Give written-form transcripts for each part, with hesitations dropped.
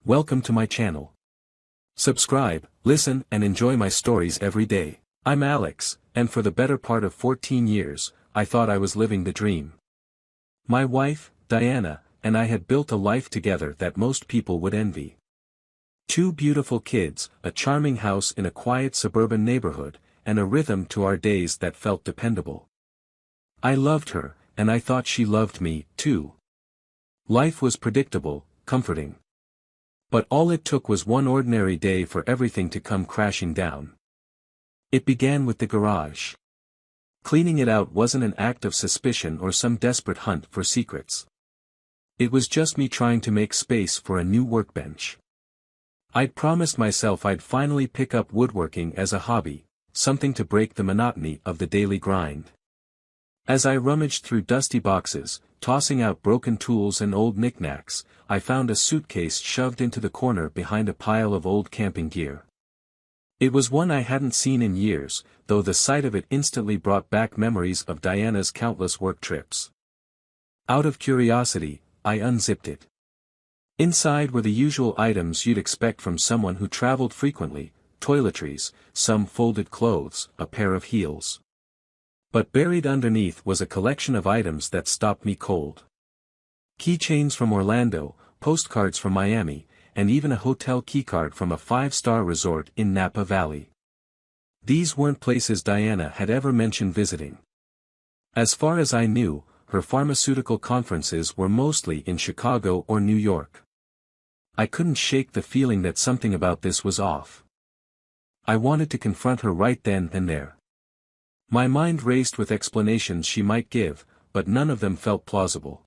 Welcome to my channel. Subscribe, listen and enjoy my stories every day. I'm Alex, and for the better part of 14 years, I thought I was living the dream. My wife, Diana, and I had built a life together that most people would envy. 2 beautiful kids, a charming house in a quiet suburban neighborhood, and a rhythm to our days that felt dependable. I loved her, and I thought she loved me, too. Life was predictable, comforting. But all it took was one ordinary day for everything to come crashing down. It began with the garage. Cleaning it out wasn't an act of suspicion or some desperate hunt for secrets. It was just me trying to make space for a new workbench. I'd promised myself I'd finally pick up woodworking as a hobby, something to break the monotony of the daily grind. As I rummaged through dusty boxes, tossing out broken tools and old knickknacks, I found a suitcase shoved into the corner behind a pile of old camping gear. It was one I hadn't seen in years, though the sight of it instantly brought back memories of Diana's countless work trips. Out of curiosity, I unzipped it. Inside were the usual items you'd expect from someone who traveled frequently: toiletries, some folded clothes, a pair of heels. But buried underneath was a collection of items that stopped me cold. Keychains from Orlando, postcards from Miami, and even a hotel keycard from a 5-star resort in Napa Valley. These weren't places Diana had ever mentioned visiting. As far as I knew, her pharmaceutical conferences were mostly in Chicago or New York. I couldn't shake the feeling that something about this was off. I wanted to confront her right then and there. My mind raced with explanations she might give, but none of them felt plausible.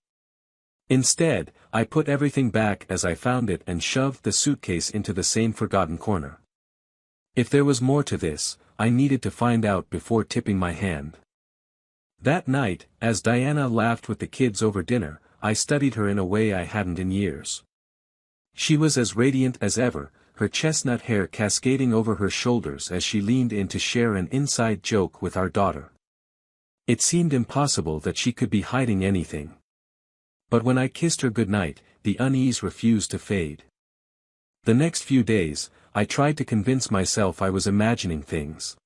Instead, I put everything back as I found it and shoved the suitcase into the same forgotten corner. If there was more to this, I needed to find out before tipping my hand. That night, as Diana laughed with the kids over dinner, I studied her in a way I hadn't in years. She was as radiant as ever, her chestnut hair cascading over her shoulders as she leaned in to share an inside joke with our daughter. It seemed impossible that she could be hiding anything. But when I kissed her goodnight, the unease refused to fade. The next few days, I tried to convince myself I was imagining things.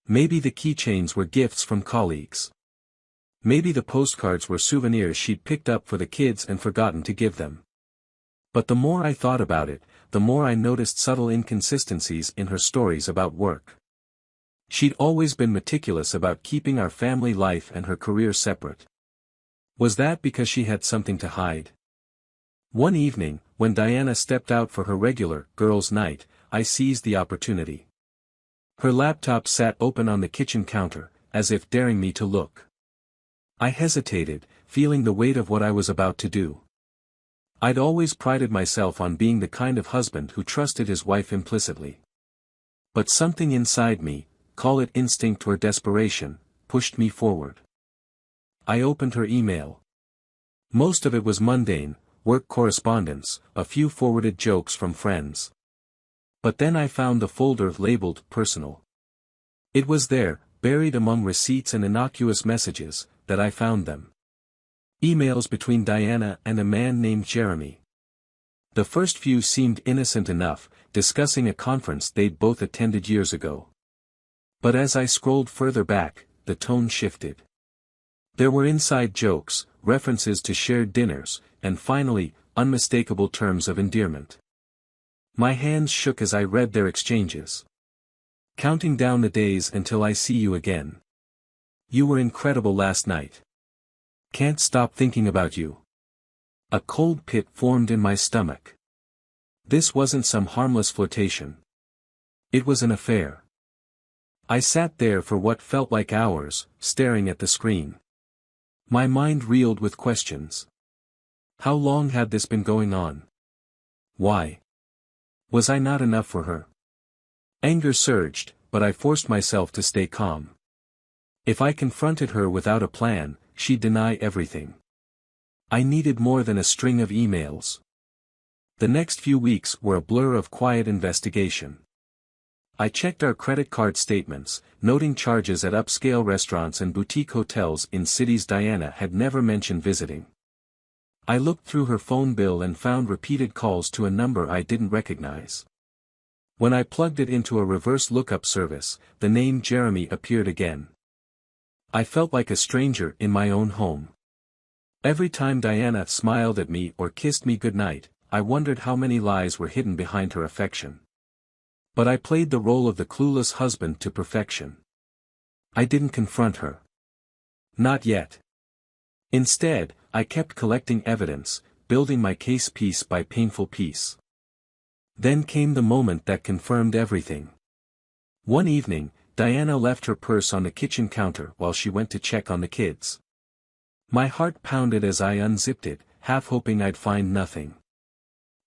Maybe the keychains were gifts from colleagues. Maybe the postcards were souvenirs she'd picked up for the kids and forgotten to give them. But the more I thought about it, the more I noticed subtle inconsistencies in her stories about work. She'd always been meticulous about keeping our family life and her career separate. Was that because she had something to hide? One evening, when Diana stepped out for her regular girls' night, I seized the opportunity. Her laptop sat open on the kitchen counter, as if daring me to look. I hesitated, feeling the weight of what I was about to do. I'd always prided myself on being the kind of husband who trusted his wife implicitly. But something inside me, call it instinct or desperation, pushed me forward. I opened her email. Most of it was mundane, work correspondence, a few forwarded jokes from friends. But then I found the folder labeled personal. It was there, buried among receipts and innocuous messages, that I found them. Emails between Diana and a man named Jeremy. The first few seemed innocent enough, discussing a conference they'd both attended years ago. But as I scrolled further back, the tone shifted. There were inside jokes, references to shared dinners, and finally, unmistakable terms of endearment. My hands shook as I read their exchanges. Counting down the days until I see you again. You were incredible last night. Can't stop thinking about you. A cold pit formed in my stomach. This wasn't some harmless flirtation. It was an affair. I sat there for what felt like hours, staring at the screen. My mind reeled with questions. How long had this been going on? Why? Was I not enough for her? Anger surged, but I forced myself to stay calm. If I confronted her without a plan, she'd deny everything. I needed more than a string of emails. The next few weeks were a blur of quiet investigation. I checked our credit card statements, noting charges at upscale restaurants and boutique hotels in cities Diana had never mentioned visiting. I looked through her phone bill and found repeated calls to a number I didn't recognize. When I plugged it into a reverse lookup service, the name Jeremy appeared again. I felt like a stranger in my own home. Every time Diana smiled at me or kissed me goodnight, I wondered how many lies were hidden behind her affection. But I played the role of the clueless husband to perfection. I didn't confront her. Not yet. Instead, I kept collecting evidence, building my case piece by painful piece. Then came the moment that confirmed everything. One evening, Diana left her purse on the kitchen counter while she went to check on the kids. My heart pounded as I unzipped it, half hoping I'd find nothing.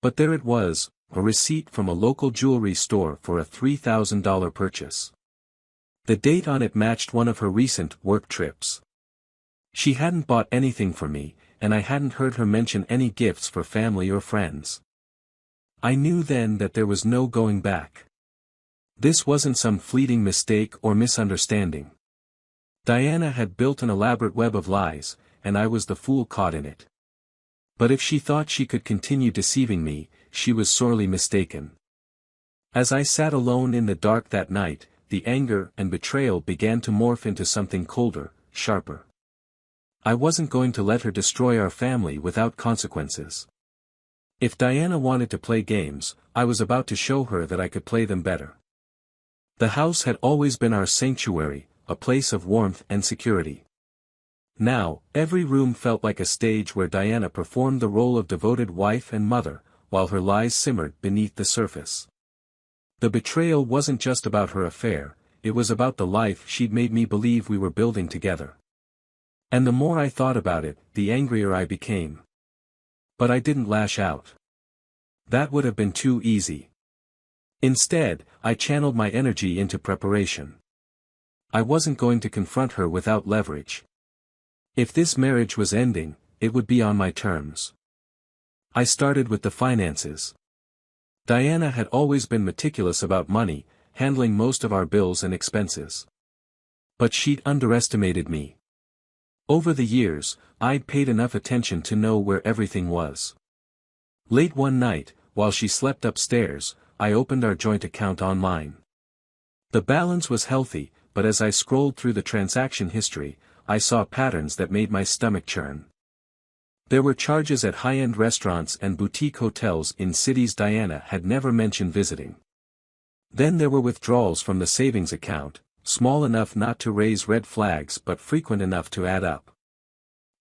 But there it was, a receipt from a local jewelry store for a $3,000 purchase. The date on it matched one of her recent work trips. She hadn't bought anything for me, and I hadn't heard her mention any gifts for family or friends. I knew then that there was no going back. This wasn't some fleeting mistake or misunderstanding. Diana had built an elaborate web of lies, and I was the fool caught in it. But if she thought she could continue deceiving me, she was sorely mistaken. As I sat alone in the dark that night, the anger and betrayal began to morph into something colder, sharper. I wasn't going to let her destroy our family without consequences. If Diana wanted to play games, I was about to show her that I could play them better. The house had always been our sanctuary, a place of warmth and security. Now, every room felt like a stage where Diana performed the role of devoted wife and mother, while her lies simmered beneath the surface. The betrayal wasn't just about her affair, it was about the life she'd made me believe we were building together. And the more I thought about it, the angrier I became. But I didn't lash out. That would have been too easy. Instead, I channeled my energy into preparation. I wasn't going to confront her without leverage. If this marriage was ending, it would be on my terms. I started with the finances. Diana had always been meticulous about money, handling most of our bills and expenses. But she'd underestimated me. Over the years, I'd paid enough attention to know where everything was. Late one night, while she slept upstairs, I opened our joint account online. The balance was healthy, but as I scrolled through the transaction history, I saw patterns that made my stomach churn. There were charges at high-end restaurants and boutique hotels in cities Diana had never mentioned visiting. Then there were withdrawals from the savings account, small enough not to raise red flags but frequent enough to add up.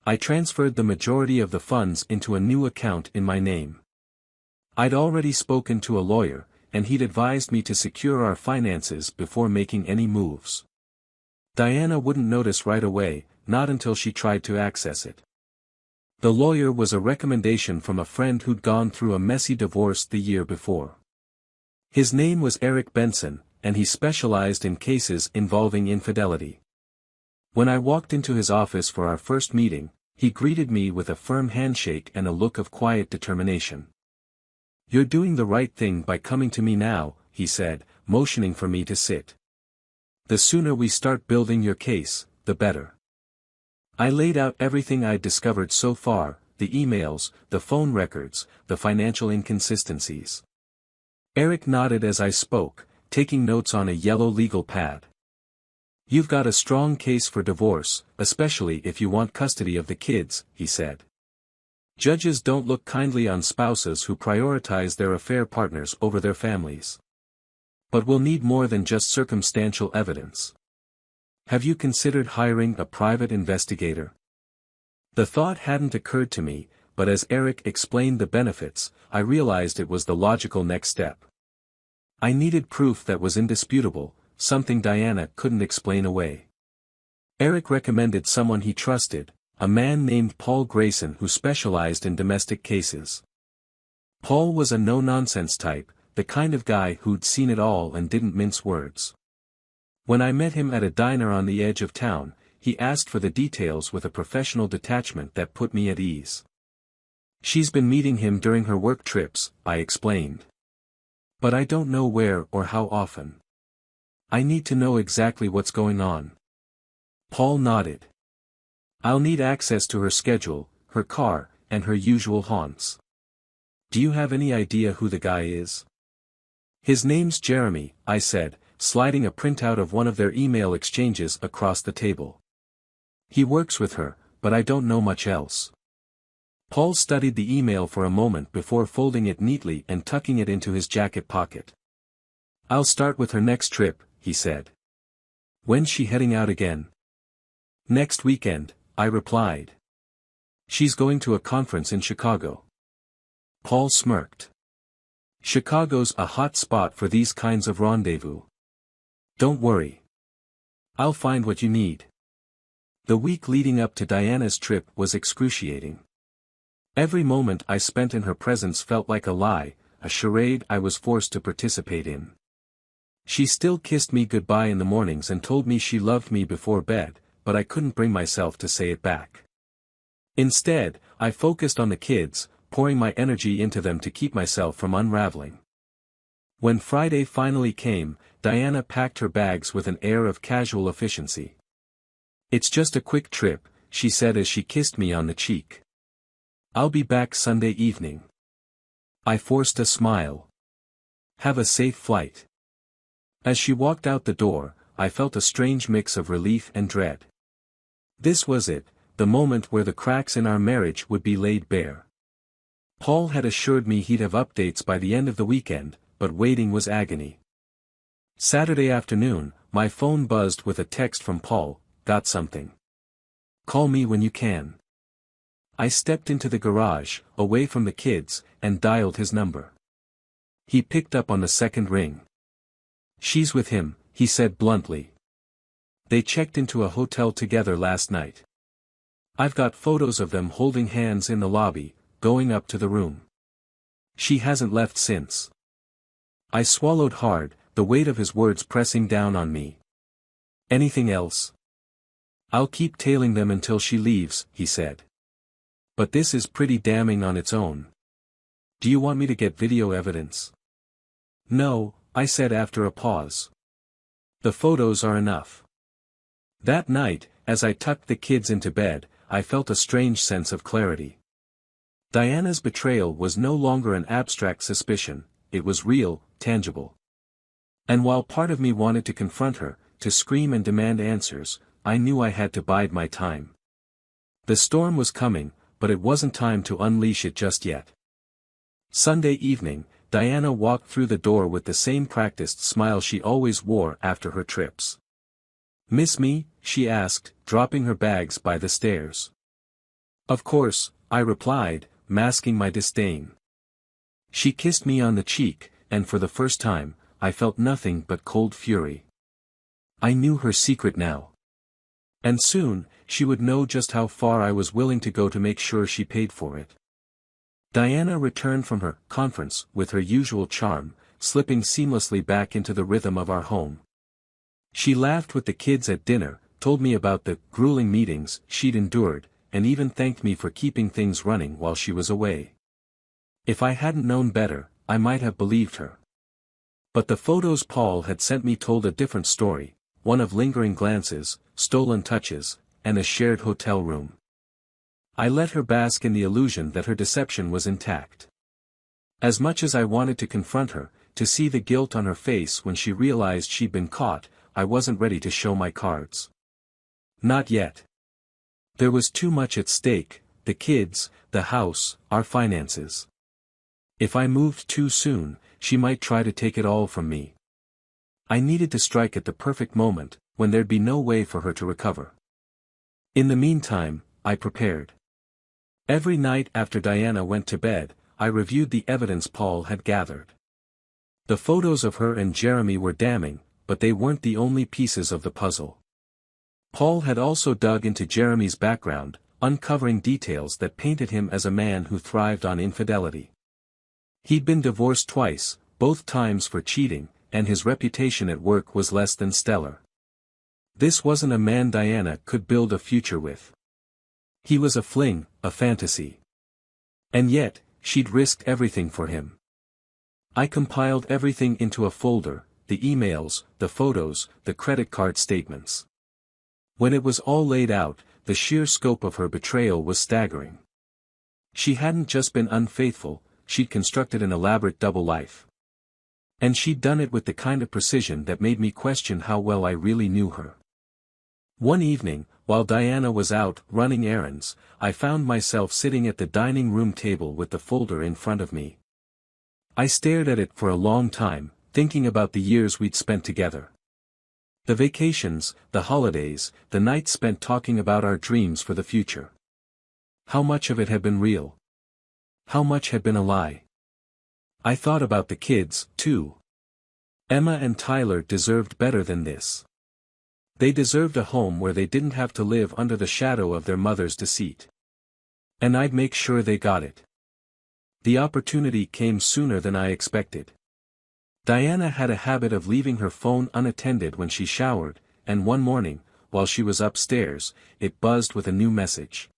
I transferred the majority of the funds into a new account in my name. I'd already spoken to a lawyer, and he'd advised me to secure our finances before making any moves. Diana wouldn't notice right away, not until she tried to access it. The lawyer was a recommendation from a friend who'd gone through a messy divorce the year before. His name was Eric Benson, and he specialized in cases involving infidelity. When I walked into his office for our first meeting, he greeted me with a firm handshake and a look of quiet determination. "You're doing the right thing by coming to me now," he said, motioning for me to sit. "The sooner we start building your case, the better." I laid out everything I'd discovered so far, the emails, the phone records, the financial inconsistencies. Eric nodded as I spoke, taking notes on a yellow legal pad. "You've got a strong case for divorce, especially if you want custody of the kids," he said. "Judges don't look kindly on spouses who prioritize their affair partners over their families. But we'll need more than just circumstantial evidence. Have you considered hiring a private investigator?" The thought hadn't occurred to me, but as Eric explained the benefits, I realized it was the logical next step. I needed proof that was indisputable, something Diana couldn't explain away. Eric recommended someone he trusted, a man named Paul Grayson who specialized in domestic cases. Paul was a no-nonsense type, the kind of guy who'd seen it all and didn't mince words. When I met him at a diner on the edge of town, he asked for the details with a professional detachment that put me at ease. "She's been meeting him during her work trips," I explained. "But I don't know where or how often. I need to know exactly what's going on." Paul nodded. "I'll need access to her schedule, her car, and her usual haunts. Do you have any idea who the guy is? His name's Jeremy, I said, sliding a printout of one of their email exchanges across the table. He works with her, but I don't know much else. Paul studied the email for a moment before folding it neatly and tucking it into his jacket pocket. I'll start with her next trip, he said. When's she heading out again? Next weekend, I replied. She's going to a conference in Chicago. Paul smirked. Chicago's a hot spot for these kinds of rendezvous. Don't worry. I'll find what you need. The week leading up to Diana's trip was excruciating. Every moment I spent in her presence felt like a lie, a charade I was forced to participate in. She still kissed me goodbye in the mornings and told me she loved me before bed, but I couldn't bring myself to say it back. Instead, I focused on the kids, pouring my energy into them to keep myself from unraveling. When Friday finally came, Diana packed her bags with an air of casual efficiency. It's just a quick trip, she said as she kissed me on the cheek. I'll be back Sunday evening. I forced a smile. Have a safe flight. As she walked out the door, I felt a strange mix of relief and dread. This was it, the moment where the cracks in our marriage would be laid bare. Paul had assured me he'd have updates by the end of the weekend, but waiting was agony. Saturday afternoon, my phone buzzed with a text from Paul. Got something. Call me when you can. I stepped into the garage, away from the kids, and dialed his number. He picked up on the second ring. She's with him, he said bluntly. They checked into a hotel together last night. I've got photos of them holding hands in the lobby, going up to the room. She hasn't left since. I swallowed hard, the weight of his words pressing down on me. Anything else? I'll keep tailing them until she leaves, he said. But this is pretty damning on its own. Do you want me to get video evidence? No, I said after a pause. The photos are enough. That night, as I tucked the kids into bed, I felt a strange sense of clarity. Diana's betrayal was no longer an abstract suspicion, it was real, tangible. And while part of me wanted to confront her, to scream and demand answers, I knew I had to bide my time. The storm was coming, but it wasn't time to unleash it just yet. Sunday evening, Diana walked through the door with the same practiced smile she always wore after her trips. Miss me? She asked, dropping her bags by the stairs. Of course, I replied, masking my disdain. She kissed me on the cheek, and for the first time, I felt nothing but cold fury. I knew her secret now. And soon, she would know just how far I was willing to go to make sure she paid for it. Diana returned from her conference with her usual charm, slipping seamlessly back into the rhythm of our home. She laughed with the kids at dinner, told me about the grueling meetings she'd endured, and even thanked me for keeping things running while she was away. If I hadn't known better, I might have believed her. But the photos Paul had sent me told a different story, one of lingering glances, stolen touches, and a shared hotel room. I let her bask in the illusion that her deception was intact. As much as I wanted to confront her, to see the guilt on her face when she realized she'd been caught, I wasn't ready to show my cards. Not yet. There was too much at stake, the kids, the house, our finances. If I moved too soon, she might try to take it all from me. I needed to strike at the perfect moment, when there'd be no way for her to recover. In the meantime, I prepared. Every night after Diana went to bed, I reviewed the evidence Paul had gathered. The photos of her and Jeremy were damning, but they weren't the only pieces of the puzzle. Paul had also dug into Jeremy's background, uncovering details that painted him as a man who thrived on infidelity. He'd been divorced twice, both times for cheating, and his reputation at work was less than stellar. This wasn't a man Diana could build a future with. He was a fling, a fantasy. And yet, she'd risked everything for him. I compiled everything into a folder, the emails, the photos, the credit card statements. When it was all laid out, the sheer scope of her betrayal was staggering. She hadn't just been unfaithful, she'd constructed an elaborate double life. And she'd done it with the kind of precision that made me question how well I really knew her. One evening, while Diana was out running errands, I found myself sitting at the dining room table with the folder in front of me. I stared at it for a long time, thinking about the years we'd spent together. The vacations, the holidays, the nights spent talking about our dreams for the future. How much of it had been real? How much had been a lie? I thought about the kids, too. Emma and Tyler deserved better than this. They deserved a home where they didn't have to live under the shadow of their mother's deceit. And I'd make sure they got it. The opportunity came sooner than I expected. Diana had a habit of leaving her phone unattended when she showered, and one morning, while she was upstairs, it buzzed with a new message.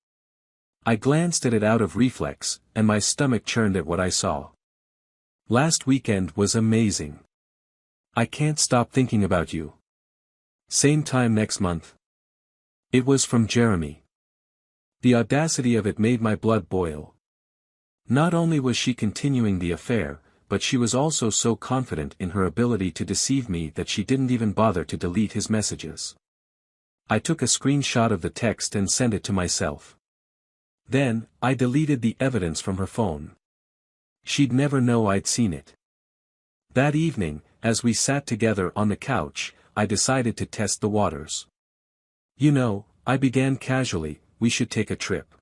I glanced at it out of reflex, and my stomach churned at what I saw. Last weekend was amazing. I can't stop thinking about you. Same time next month. It was from Jeremy. The audacity of it made my blood boil. Not only was she continuing the affair, but she was also so confident in her ability to deceive me that she didn't even bother to delete his messages. I took a screenshot of the text and sent it to myself. Then, I deleted the evidence from her phone. She'd never know I'd seen it. That evening, as we sat together on the couch, I decided to test the waters. You know, I began casually, we should take a trip.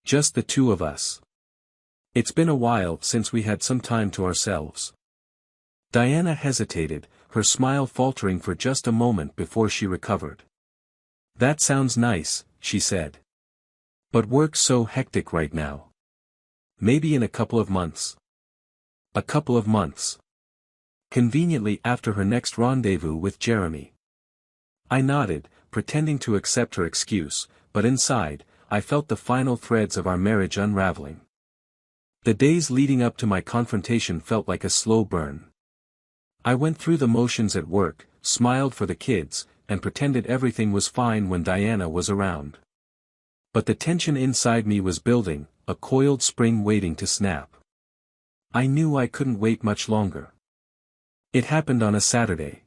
Just the two of us. It's been a while since we had some time to ourselves. Diana hesitated, her smile faltering for just a moment before she recovered. That sounds nice, she said. But work's so hectic right now. Maybe in a couple of months. A couple of months. Conveniently after her next rendezvous with Jeremy. I nodded, pretending to accept her excuse, but inside, I felt the final threads of our marriage unraveling. The days leading up to my confrontation felt like a slow burn. I went through the motions at work, smiled for the kids, and pretended everything was fine when Diana was around. But the tension inside me was building, a coiled spring waiting to snap. I knew I couldn't wait much longer. It happened on a Saturday.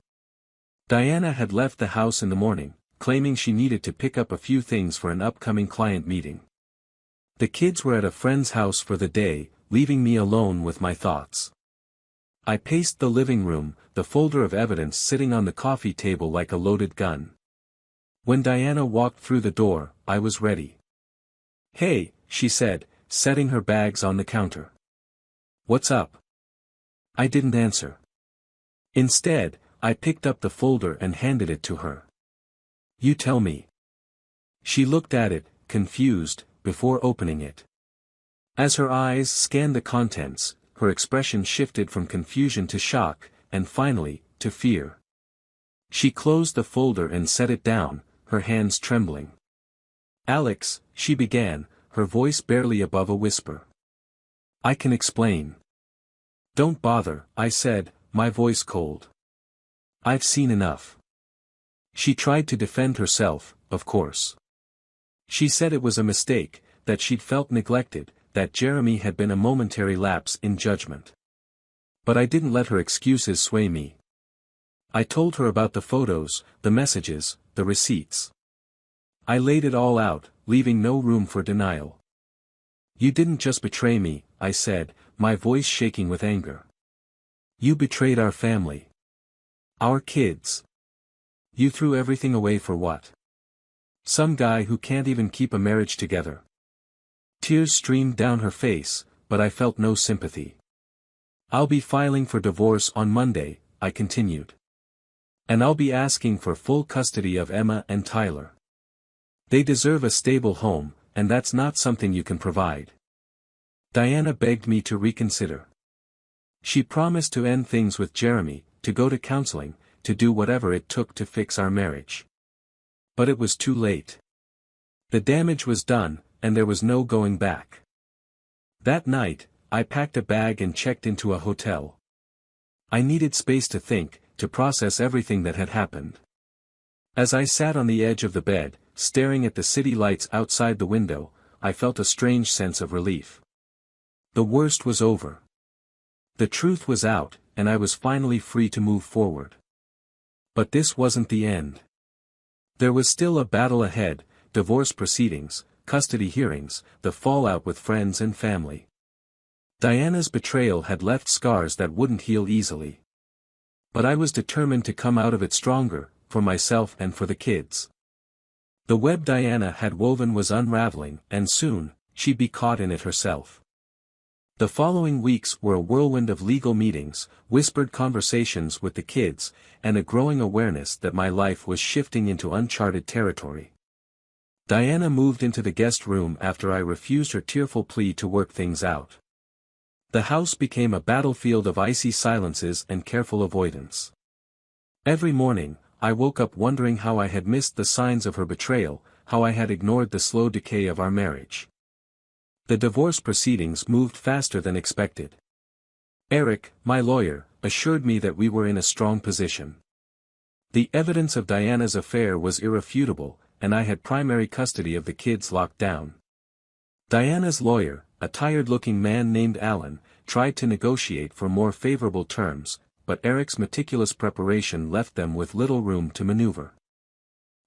Diana had left the house in the morning, claiming she needed to pick up a few things for an upcoming client meeting. The kids were at a friend's house for the day, leaving me alone with my thoughts. I paced the living room, the folder of evidence sitting on the coffee table like a loaded gun. When Diana walked through the door, I was ready. Hey, she said, setting her bags on the counter. What's up? I didn't answer. Instead, I picked up the folder and handed it to her. You tell me. She looked at it, confused, before opening it. As her eyes scanned the contents, her expression shifted from confusion to shock, and finally, to fear. She closed the folder and set it down, her hands trembling. Alex, she began, her voice barely above a whisper. I can explain. Don't bother, I said, my voice cold. I've seen enough. She tried to defend herself, of course. She said it was a mistake, that she'd felt neglected, that Jeremy had been a momentary lapse in judgment. But I didn't let her excuses sway me. I told her about the photos, the messages, the receipts. I laid it all out, leaving no room for denial. You didn't just betray me, I said, my voice shaking with anger. You betrayed our family. Our kids. You threw everything away for what? Some guy who can't even keep a marriage together. Tears streamed down her face, but I felt no sympathy. I'll be filing for divorce on Monday, I continued. And I'll be asking for full custody of Emma and Tyler. They deserve a stable home, and that's not something you can provide. Diana begged me to reconsider. She promised to end things with Jeremy, to go to counseling, to do whatever it took to fix our marriage. But it was too late. The damage was done, and there was no going back. That night, I packed a bag and checked into a hotel. I needed space to think, to process everything that had happened. As I sat on the edge of the bed, staring at the city lights outside the window, I felt a strange sense of relief. The worst was over. The truth was out, and I was finally free to move forward. But this wasn't the end. There was still a battle ahead: divorce proceedings, custody hearings, the fallout with friends and family. Diana's betrayal had left scars that wouldn't heal easily. But I was determined to come out of it stronger, for myself and for the kids. The web Diana had woven was unraveling, and soon, she'd be caught in it herself. The following weeks were a whirlwind of legal meetings, whispered conversations with the kids, and a growing awareness that my life was shifting into uncharted territory. Diana moved into the guest room after I refused her tearful plea to work things out. The house became a battlefield of icy silences and careful avoidance. Every morning, I woke up wondering how I had missed the signs of her betrayal, how I had ignored the slow decay of our marriage. The divorce proceedings moved faster than expected. Eric, my lawyer, assured me that we were in a strong position. The evidence of Diana's affair was irrefutable, and I had primary custody of the kids locked down. Diana's lawyer, a tired-looking man named Alan, tried to negotiate for more favorable terms, but Eric's meticulous preparation left them with little room to maneuver.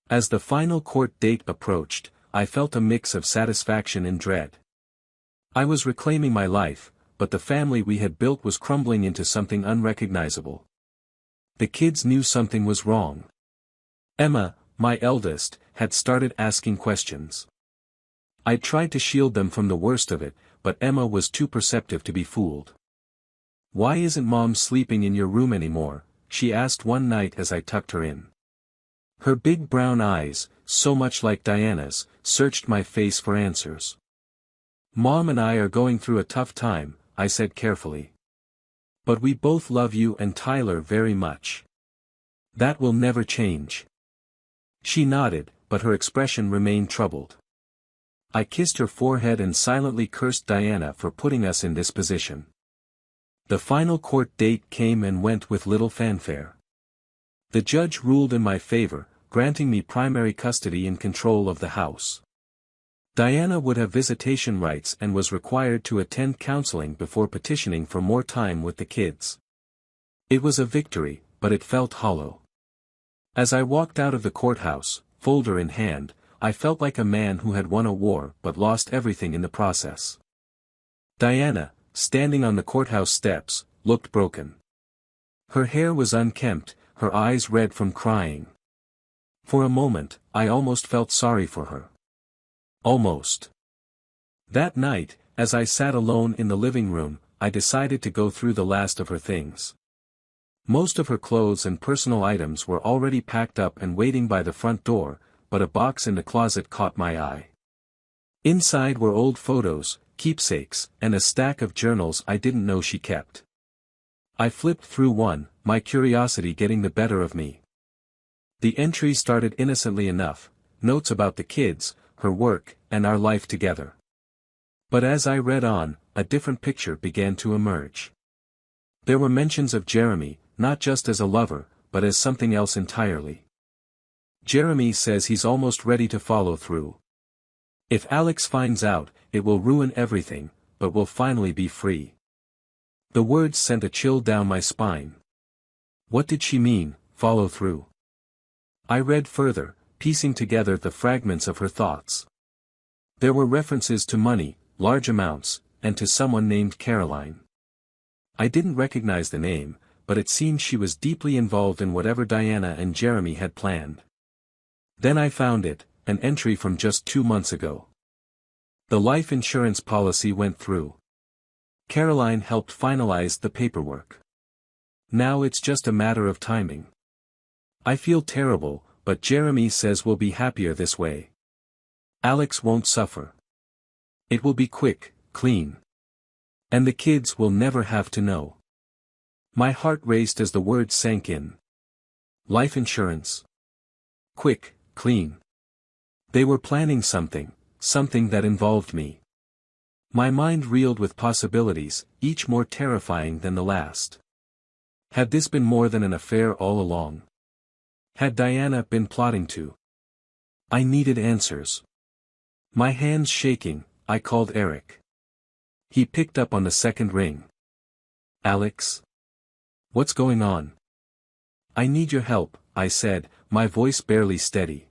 As the final court date approached, I felt a mix of satisfaction and dread. I was reclaiming my life, but the family we had built was crumbling into something unrecognizable. The kids knew something was wrong. Emma, my eldest, had started asking questions. I tried to shield them from the worst of it, but Emma was too perceptive to be fooled. "Why isn't Mom sleeping in your room anymore?" she asked one night as I tucked her in. Her big brown eyes, so much like Diana's, searched my face for answers. "Mom and I are going through a tough time," I said carefully. "But we both love you and Tyler very much. That will never change." She nodded, but her expression remained troubled. I kissed her forehead and silently cursed Diana for putting us in this position. The final court date came and went with little fanfare. The judge ruled in my favor, granting me primary custody and control of the house. Diana would have visitation rights and was required to attend counseling before petitioning for more time with the kids. It was a victory, but it felt hollow. As I walked out of the courthouse, folder in hand, I felt like a man who had won a war but lost everything in the process. Diana, standing on the courthouse steps, looked broken. Her hair was unkempt, her eyes red from crying. For a moment, I almost felt sorry for her. Almost. That night, as I sat alone in the living room, I decided to go through the last of her things. Most of her clothes and personal items were already packed up and waiting by the front door, but a box in the closet caught my eye. Inside were old photos, keepsakes, and a stack of journals I didn't know she kept. I flipped through one, my curiosity getting the better of me. The entry started innocently enough, notes about the kids, her work, and our life together. But as I read on, a different picture began to emerge. There were mentions of Jeremy, not just as a lover, but as something else entirely. Jeremy says he's almost ready to follow through. If Alex finds out, it will ruin everything, but we'll finally be free. The words sent a chill down my spine. What did she mean, follow through? I read further, piecing together the fragments of her thoughts. There were references to money, large amounts, and to someone named Caroline. I didn't recognize the name, but it seemed she was deeply involved in whatever Diana and Jeremy had planned. Then I found it, an entry from just 2 months ago. The life insurance policy went through. Caroline helped finalize the paperwork. Now it's just a matter of timing. I feel terrible, but Jeremy says we'll be happier this way. Alex won't suffer. It will be quick, clean. And the kids will never have to know. My heart raced as the words sank in. Life insurance. Quick, clean. They were planning something that involved me. My mind reeled with possibilities, each more terrifying than the last. Had this been more than an affair all along? Had Diana been plotting to? I needed answers. My hands shaking, I called Eric. He picked up on the second ring. Alex? What's going on? I need your help, I said, my voice barely steady.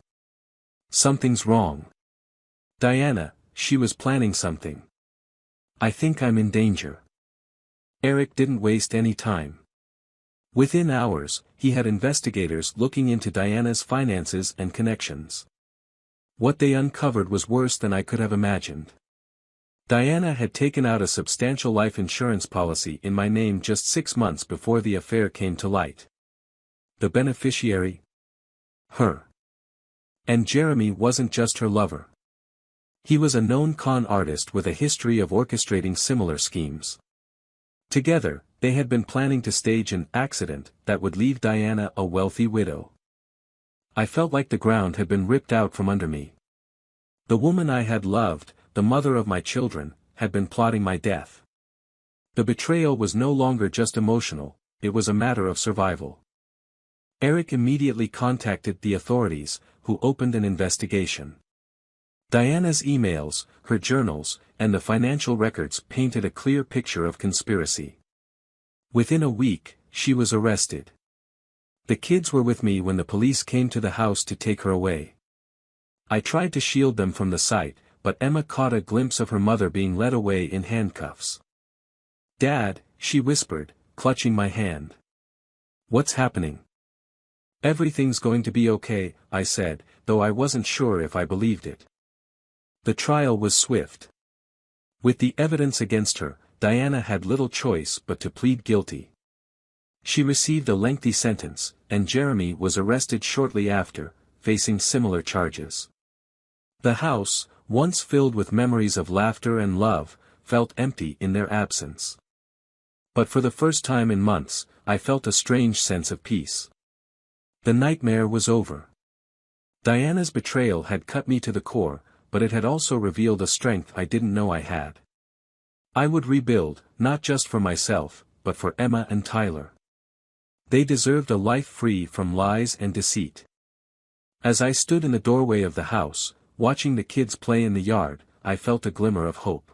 Something's wrong. Diana, she was planning something. I think I'm in danger. Eric didn't waste any time. Within hours, he had investigators looking into Diana's finances and connections. What they uncovered was worse than I could have imagined. Diana had taken out a substantial life insurance policy in my name just 6 months before the affair came to light. The beneficiary? Her. And Jeremy wasn't just her lover. He was a known con artist with a history of orchestrating similar schemes. Together, they had been planning to stage an accident that would leave Diana a wealthy widow. I felt like the ground had been ripped out from under me. The woman I had loved, the mother of my children, had been plotting my death. The betrayal was no longer just emotional, it was a matter of survival. Eric immediately contacted the authorities, who opened an investigation. Diana's emails, her journals, and the financial records painted a clear picture of conspiracy. Within a week, she was arrested. The kids were with me when the police came to the house to take her away. I tried to shield them from the sight, but Emma caught a glimpse of her mother being led away in handcuffs. "Dad," she whispered, clutching my hand. "What's happening?" "Everything's going to be okay," I said, though I wasn't sure if I believed it. The trial was swift. With the evidence against her, Diana had little choice but to plead guilty. She received a lengthy sentence, and Jeremy was arrested shortly after, facing similar charges. The house, once filled with memories of laughter and love, felt empty in their absence. But for the first time in months, I felt a strange sense of peace. The nightmare was over. Diana's betrayal had cut me to the core, but it had also revealed a strength I didn't know I had. I would rebuild, not just for myself, but for Emma and Tyler. They deserved a life free from lies and deceit. As I stood in the doorway of the house, watching the kids play in the yard, I felt a glimmer of hope.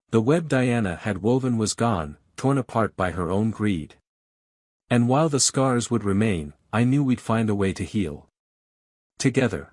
The web Diana had woven was gone, torn apart by her own greed. And while the scars would remain, I knew we'd find a way to heal. Together.